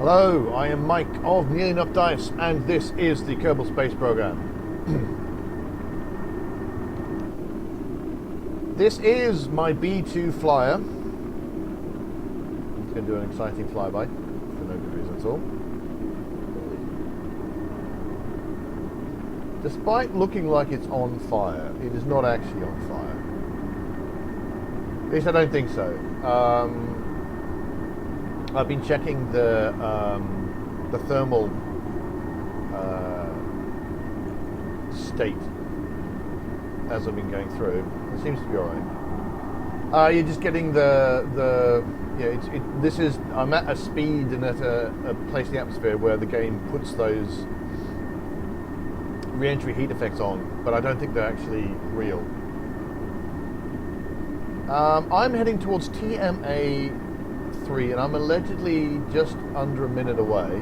Hello, I am Mike of Nearly Enough Dice, and this is the Kerbal Space Program. This is my B2 flyer. It's going to do an exciting flyby for no good reason at all. Despite looking like it's on fire, it is not actually on fire. At least I don't think so. I've been checking the thermal state as I've been going through. It seems to be all right. You're just getting I'm at a speed and at a place in the atmosphere where the game puts those re-entry heat effects on, but I don't think they're actually real. I'm heading towards TMA-03, and I'm allegedly just under a minute away.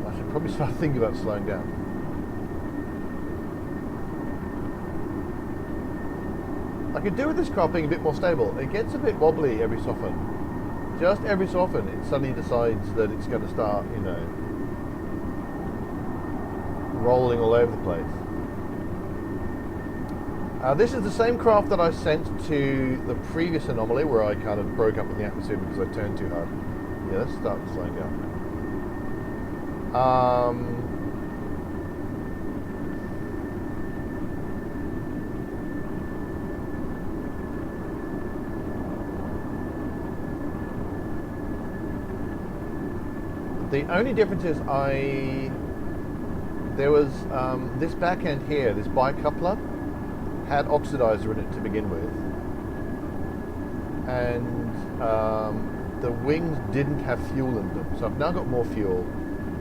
I should probably start thinking about slowing down. I could do with this craft being a bit more stable. It gets a bit wobbly every so often. Just every so often, it suddenly decides that it's going to start, rolling all over the place. This is the same craft that I sent to the previous anomaly where I kind of broke up in the atmosphere because I turned too hard. Yeah, let's start slowing down. The only difference is there was this back end here, this bicoupler, had oxidizer in it to begin with, and the wings didn't have fuel in them, so I've now got more fuel.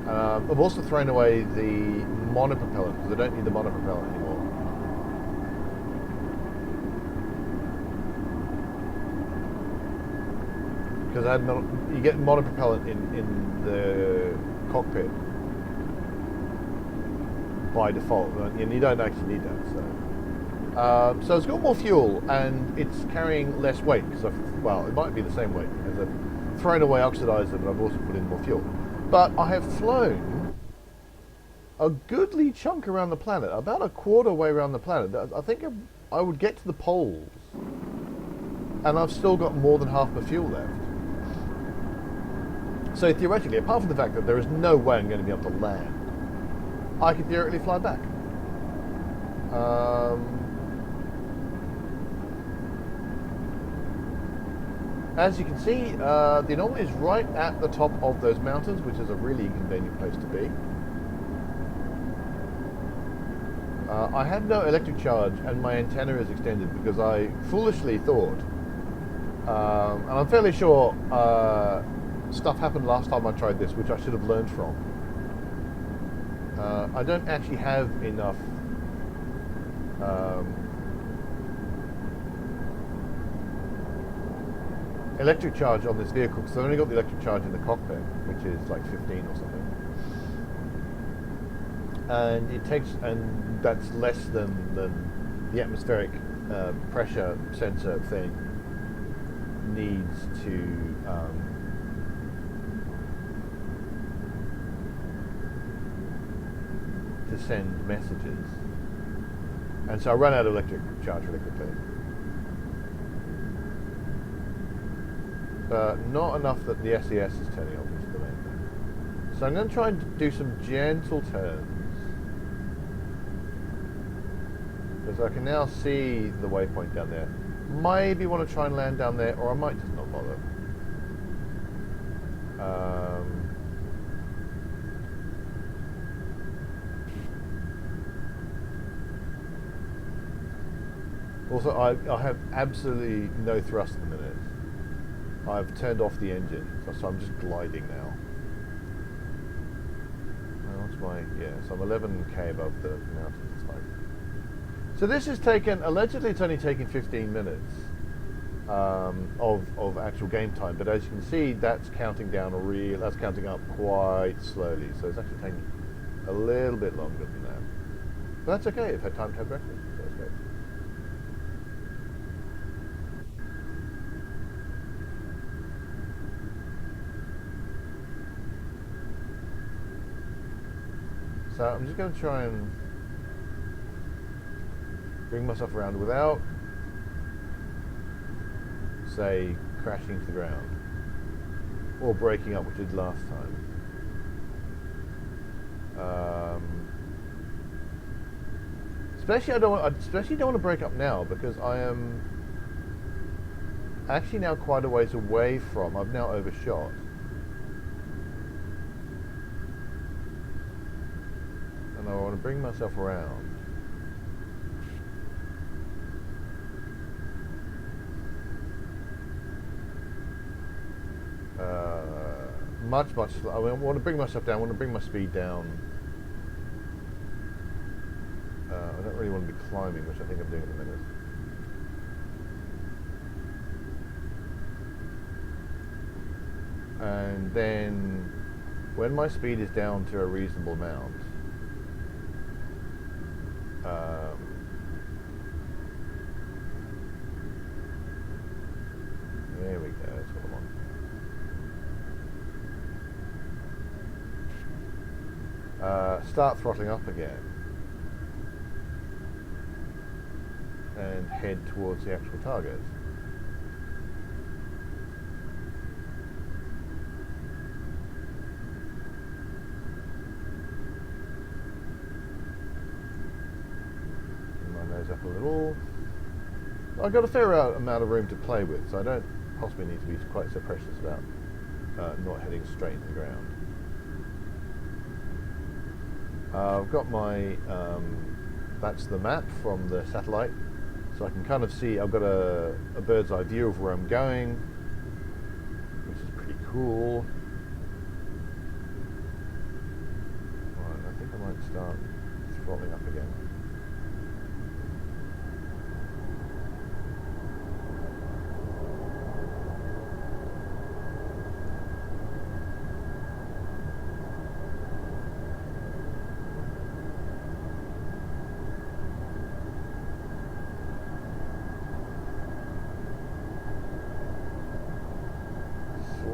I've also thrown away the monopropellant because I don't need the monopropellant anymore. Because you get monopropellant in the cockpit by default, and you don't actually need that. So it's got more fuel, and it's carrying less weight, because it might be the same weight, because I've thrown away oxidizer, but I've also put in more fuel. But I have flown a goodly chunk around the planet, about a quarter way around the planet. I think I would get to the poles, and I've still got more than half my fuel left. So theoretically, apart from the fact that there is no way I'm going to be able to land, I could theoretically fly back. As you can see, the anomaly is right at the top of those mountains, which is a really convenient place to be. I have no electric charge, and my antenna is extended because I foolishly thought, and I'm fairly sure stuff happened last time I tried this, which I should have learned from. I don't actually have enough electric charge on this vehicle, because I've only got the electric charge in the cockpit, which is like 15 or something, and that's less than the atmospheric pressure sensor thing needs to send messages, and so I run out of electric charge really quickly. But not enough that the SES is turning off, which is the main thing. So I'm going to try and do some gentle turns, because I can now see the waypoint down there. Maybe want to try and land down there, or I might just not bother. Also, I have absolutely no thrust at the minute. I've turned off the engine, so I'm just gliding now. So I'm 11k above the mountains, it's like. So this has allegedly it's only taken 15 minutes of actual game time, but as you can see, that's counting that's counting up quite slowly, so it's actually taking a little bit longer than that. But that's okay, I've had time to have breakfast, so that's great. So I'm just going to try and bring myself around without, say, crashing to the ground or breaking up, which I did last time. Especially I don't want to break up now, because I am actually now quite a ways away from. I've now overshot. And I want to bring myself around. Much slower. I want to bring myself down. I want to bring my speed down. I don't really want to be climbing, which I think I'm doing at the minute. And then, when my speed is down to a reasonable amount, there we go. That's what I want. Start throttling up again and head towards the actual target. Bring my nose up a little. I've got a fair amount of room to play with, so I don't possibly need to be quite so precious about not heading straight into the ground. I've got my, that's the map from the satellite, so I can kind of see, I've got a bird's eye view of where I'm going, which is pretty cool. Right, I think I might start throttling up again.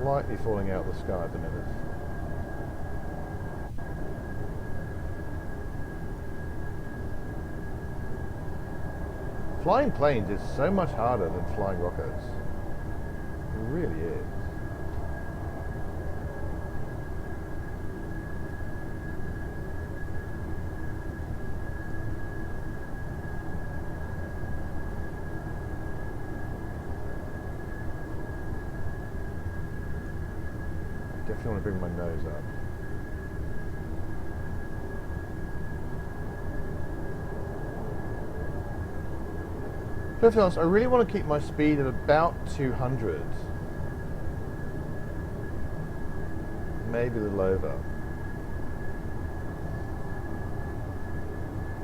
Slightly falling out of the sky at the minute. Flying planes is so much harder than flying rockets. It really is. Definitely want to bring my nose up. Perfectly honest, I really want to keep my speed at about 200. Maybe a little over.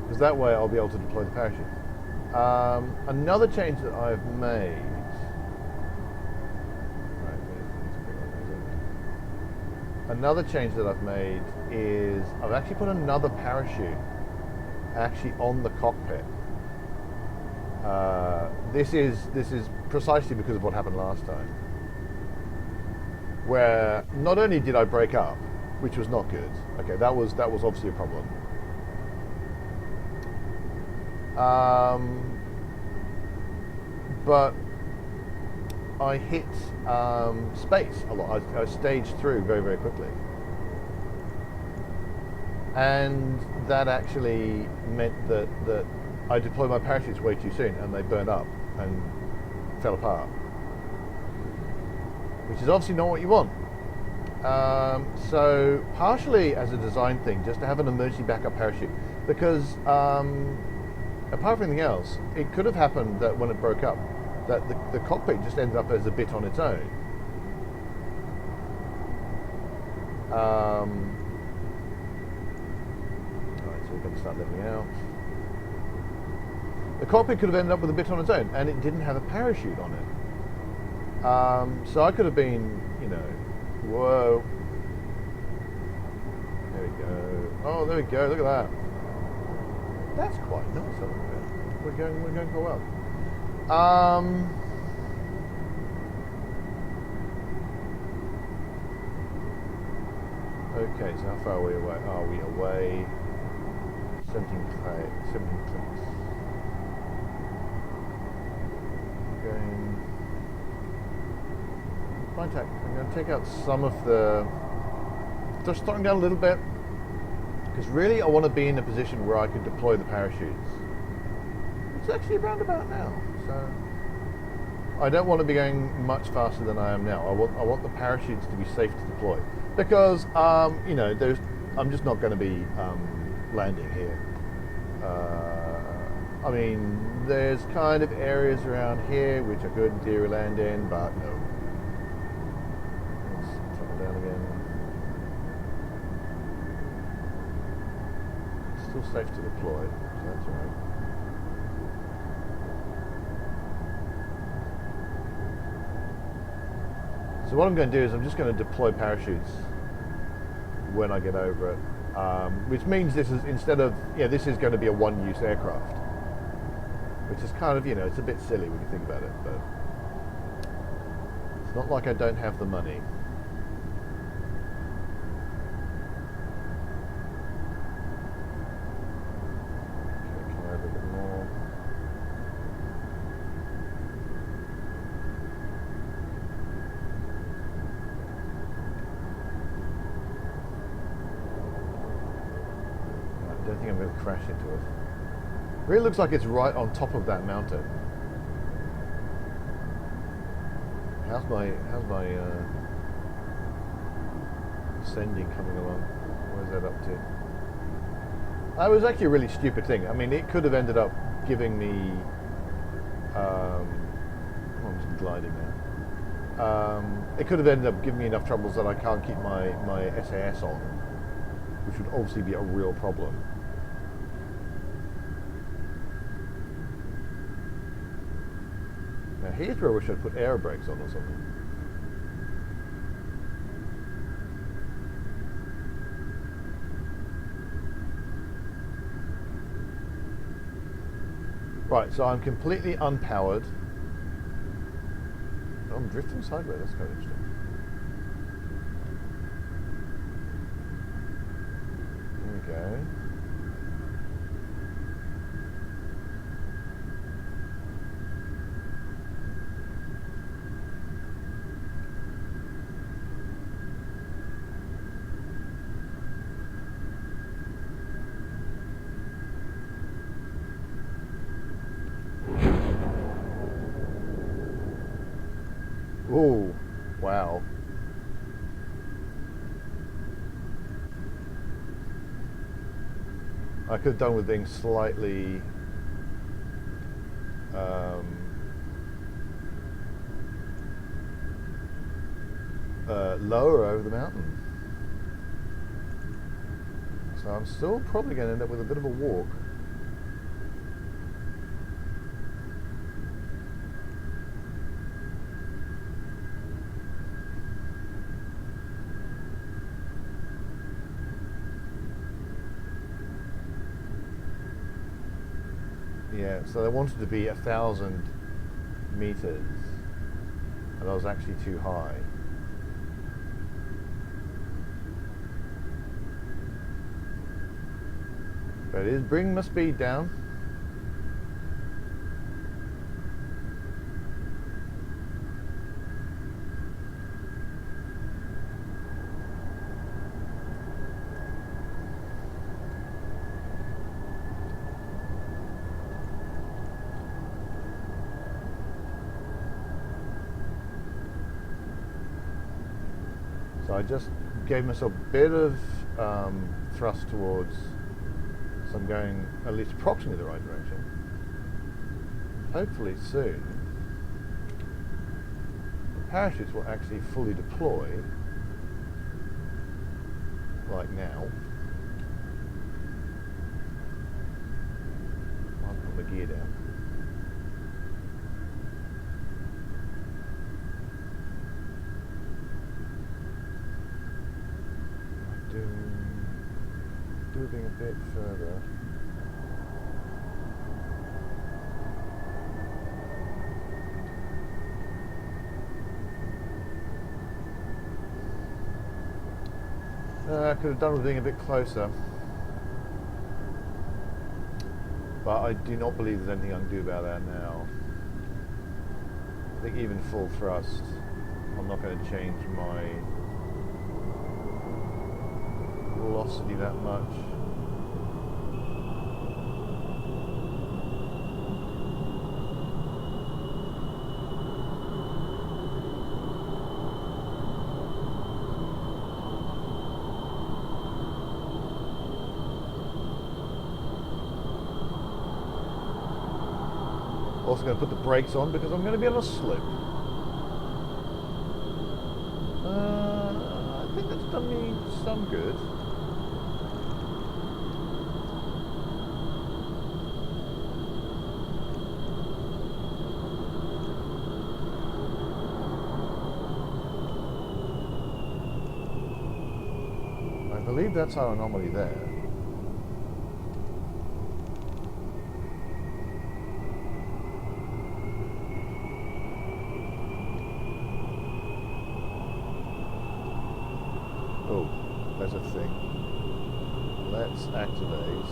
Because that way I'll be able to deploy the parachute. Another change that I've made. Another change that I've made is I've actually put another parachute actually on the cockpit. This is precisely because of what happened last time, where not only did I break up, which was not good. Okay, that was obviously a problem. But I hit space a lot. I staged through very, very quickly. And that actually meant that I deployed my parachutes way too soon and they burned up and fell apart. Which is obviously not what you want. So partially as a design thing, just to have an emergency backup parachute. Because apart from anything else, it could have happened that when it broke up, that the cockpit just ended up as a bit on its own. Alright, so we're going to start leveling out. The cockpit could have ended up with a bit on its own, and it didn't have a parachute on it. So I could have been, you know, whoa. There we go. Oh, there we go. Look at that. That's quite nice. I like that. We're going quite well. Okay, so how far are we away? 17 clicks. I'm going to take out some of the... Just starting down a little bit, because really I want to be in a position where I can deploy the parachutes. It's actually around about now, so I don't want to be going much faster than I am now. I want the parachutes to be safe to deploy, because you know, I'm just not going to be landing here. I mean, there's kind of areas around here which I could in theory land in, but no. Let's toggle down again. It's still safe to deploy, so that's alright. So what I'm going to do is I'm just going to deploy parachutes when I get over it, which means this is, instead of, this is going to be a one-use aircraft, which is kind of, it's a bit silly when you think about it, but it's not like I don't have the money. Okay, come over a bit more. I don't think I'm going to crash into it. Really looks like it's right on top of that mountain. How's my ascending coming along? Where's that up to? That was actually a really stupid thing. I mean, it could have ended up giving me. I'm just gliding now. It could have ended up giving me enough troubles that I can't keep my SAS on, which would obviously be a real problem. Now here's where I wish I'd put air brakes on or something. Right, so I'm completely unpowered. Oh, I'm drifting sideways, that's kind of interesting. There we go. Oh, wow. I could have done with being slightly lower over the mountain. So I'm still probably going to end up with a bit of a walk. Yeah, so they wanted to be 1,000 meters, and I was actually too high. But it is bringing my speed down. So I just gave myself a bit of thrust towards, so I'm going at least approximately the right direction. Hopefully soon the parachutes will actually fully deploy, like now. I'll put my gear down. Moving a bit further. I could have done with being a bit closer. But I do not believe there's anything I can do about that now. I think even full thrust, I'm not going to change my velocity that much. Also going to put the brakes on because I'm going to be on a slope. I think that's done me some good. I believe that's our anomaly there. Oh, there's a thing. Let's activate.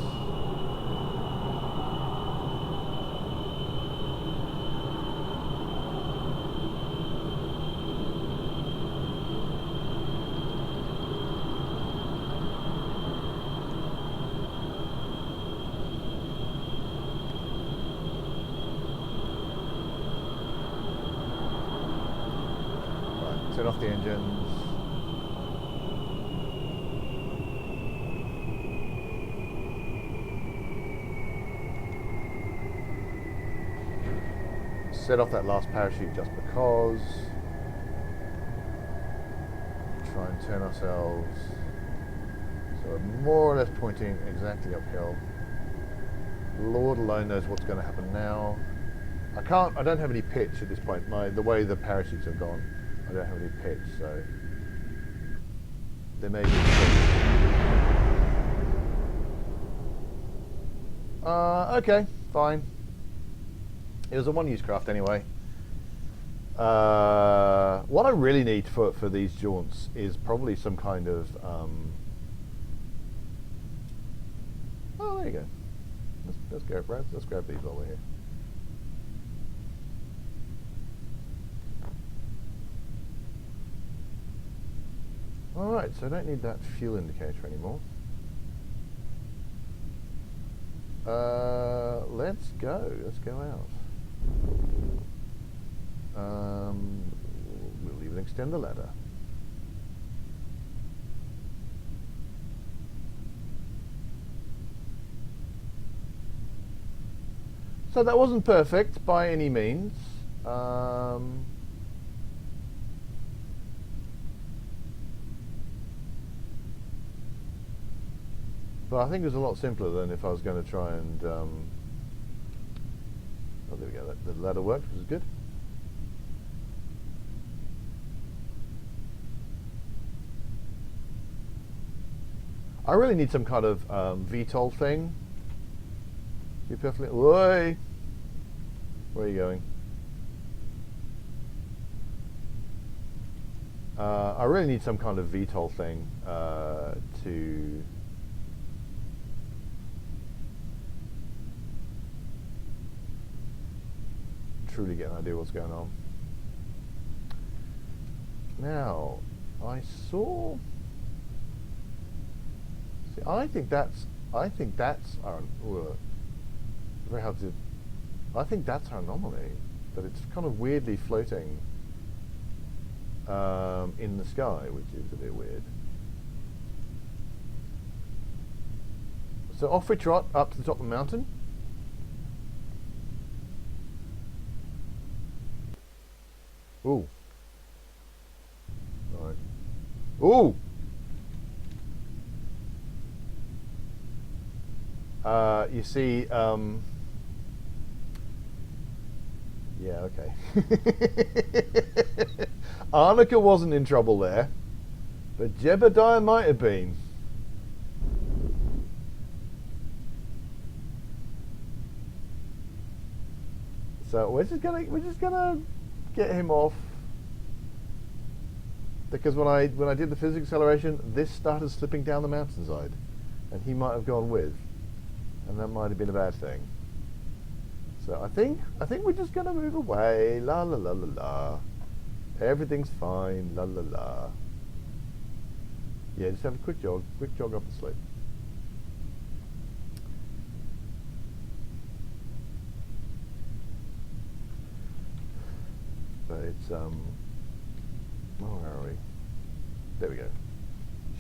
Right, turn off the engines. Set off that last parachute just because. Try and turn ourselves so we're more or less pointing exactly uphill. Lord alone knows what's going to happen now. I don't have any pitch at this point. The way the parachutes have gone, I don't have any pitch, so there may be okay, fine. It was a one-use craft anyway. What I really need for these jaunts is probably some kind of oh, there you go. Let's go, Brad. Let's grab these while we're here. Alright, so I don't need that fuel indicator anymore. Let's go. Let's go out. We'll even extend the ladder. So that wasn't perfect by any means. But I think it was a lot simpler than if I was going to try and oh, there we go, the ladder worked, which is good. I really need some kind of VTOL thing. You perfectly. Whoa! Where are you going? I really need some kind of VTOL thing to truly get an idea what's going on. Now, I saw. See, I think that's our. Very hard to. I think that's our anomaly, but it's kind of weirdly floating in the sky, which is a bit weird. So off we trot up to the top of the mountain. Ooh. All right. Ooh. You see, yeah, okay. Arnica wasn't in trouble there, but Jebediah might have been. So we're just gonna get him off, because when I did the physics acceleration, this started slipping down the mountainside, and he might have gone with, and that might have been a bad thing. So I think we're just gonna move away. La la la la la. Everything's fine. La la la. Yeah, just have a quick jog up the slope. But it's where are we? There we go.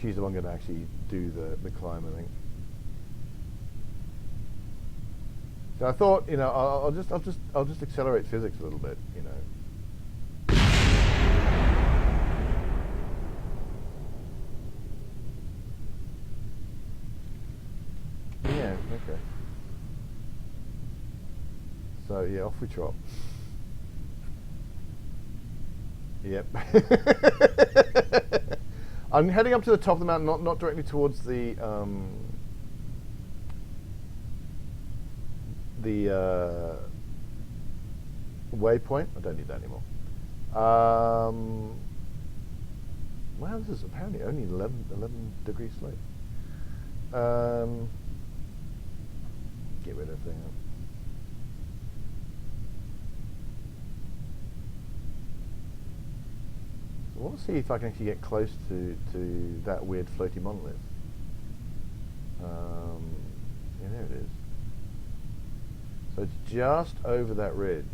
She's the one going to actually do the climb, I think. So I thought, you know, I'll just accelerate physics a little bit, you know. Yeah, okay. So yeah, off we trot. Yep. I'm heading up to the top of the mountain, not directly towards the waypoint. I don't need that anymore. Wow, this is apparently only 11 degree slope. Get rid of everything. I want to see if I can actually get close to that weird floaty monolith. Yeah, there it is. So it's just over that ridge.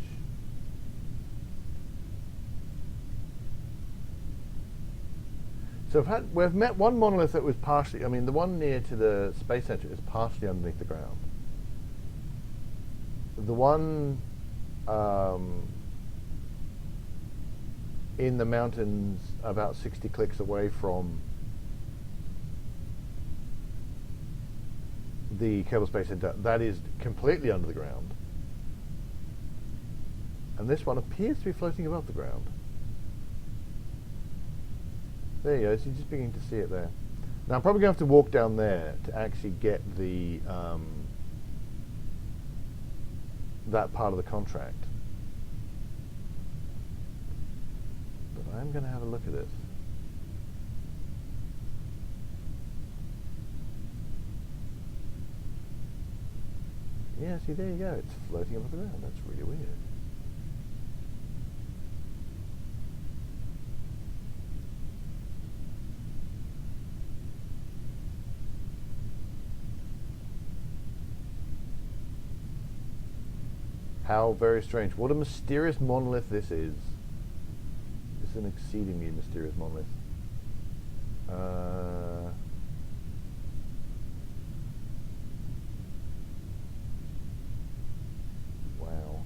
So we've met one monolith that was partially, I mean, the one near to the Space Center is partially underneath the ground. The one in the mountains about 60 clicks away from the Kerbal Space Center, that is completely under the ground. And this one appears to be floating above the ground. There you go, so you're just beginning to see it there. Now I'm probably going to have to walk down there to actually get the that part of the contract. But I'm going to have a look at it. Yeah, see, there you go. It's floating above the ground. That's really weird. How very strange. What a mysterious monolith this is. This is an exceedingly mysterious monolith. Wow.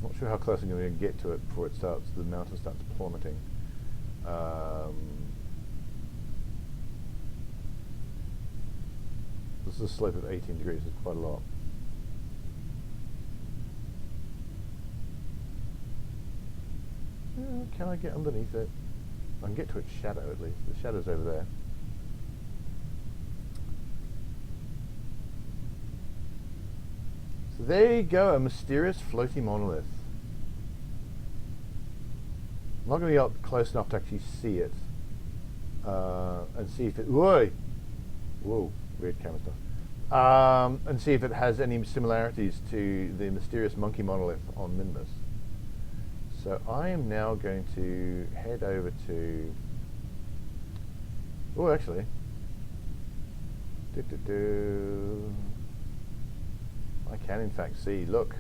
Not sure how close I'm going to get to it before it starts. The mountain starts plummeting. This is a slope of 18 degrees. It's quite a lot. Can I get underneath it? I can get to its shadow at least. The shadow's over there. So there you go, a mysterious floaty monolith. I'm not going to get close enough to actually see it and see if it. Whoa! Weird camera stuff. And see if it has any similarities to the mysterious monkey monolith on Minmus. So I am now going to head over to. Oh, actually. I can in fact see. Look,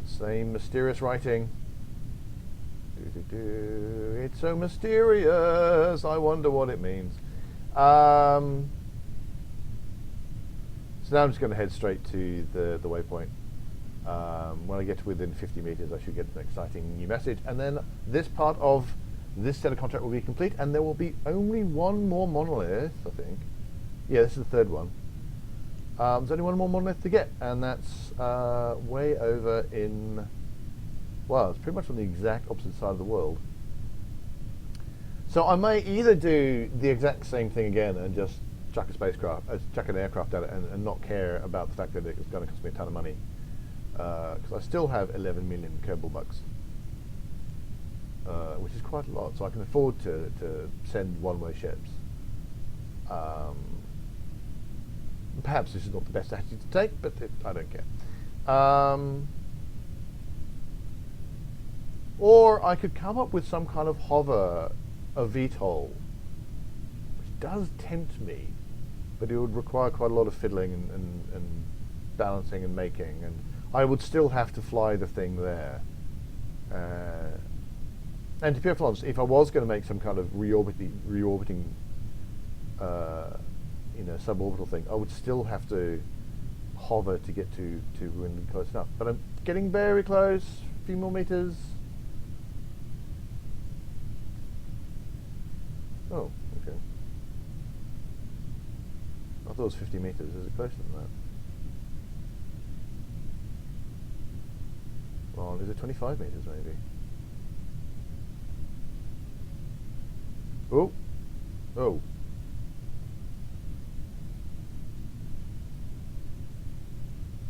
the same mysterious writing. It's so mysterious. I wonder what it means. So now I'm just going to head straight to the waypoint. When I get to within 50 meters, I should get an exciting new message, and then this part of this set of contract will be complete, and there will be only one more monolith, I think. Yeah, this is the third one. There's only one more monolith to get, and that's way over in, well, it's pretty much on the exact opposite side of the world. So I may either do the exact same thing again and just chuck an aircraft at it and not care about the fact that it's going to cost me a ton of money, because I still have 11 million Kerbal bucks, which is quite a lot, so I can afford to send one-way ships. Perhaps this is not the best attitude to take, but I don't care. Or I could come up with some kind of hover, a VTOL, which does tempt me, but it would require quite a lot of fiddling and balancing and making, and I would still have to fly the thing there. And to be honest, if I was going to make some kind of reorbiting suborbital thing, I would still have to hover to get to wind close enough. But I'm getting very close, a few more meters. Oh, okay. I thought it was 50 meters. Is it closer than that? Well, is it 25 meters maybe? Oh, oh.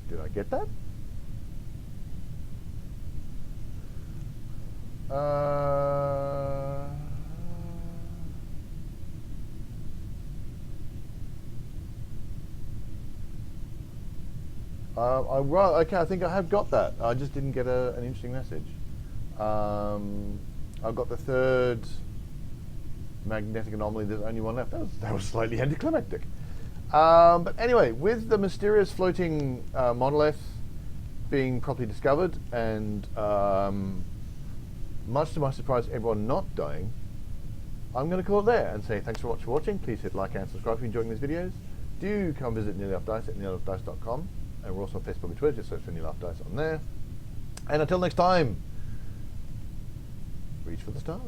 Did I get that? Okay, I think I have got that. I just didn't get an interesting message. I've got the third magnetic anomaly. There's only one left. That was slightly anticlimactic. But anyway, with the mysterious floating monolith being properly discovered, and much to my surprise, everyone not dying, I'm going to call it there and say thanks so much for watching. Please hit like and subscribe if you're enjoying these videos. Do come visit Nearly Off Dice at nearlyoffdice.com, and we're also on Facebook and Twitter. Just search for Nearly Off Dice on there. And until next time, reach for the stars.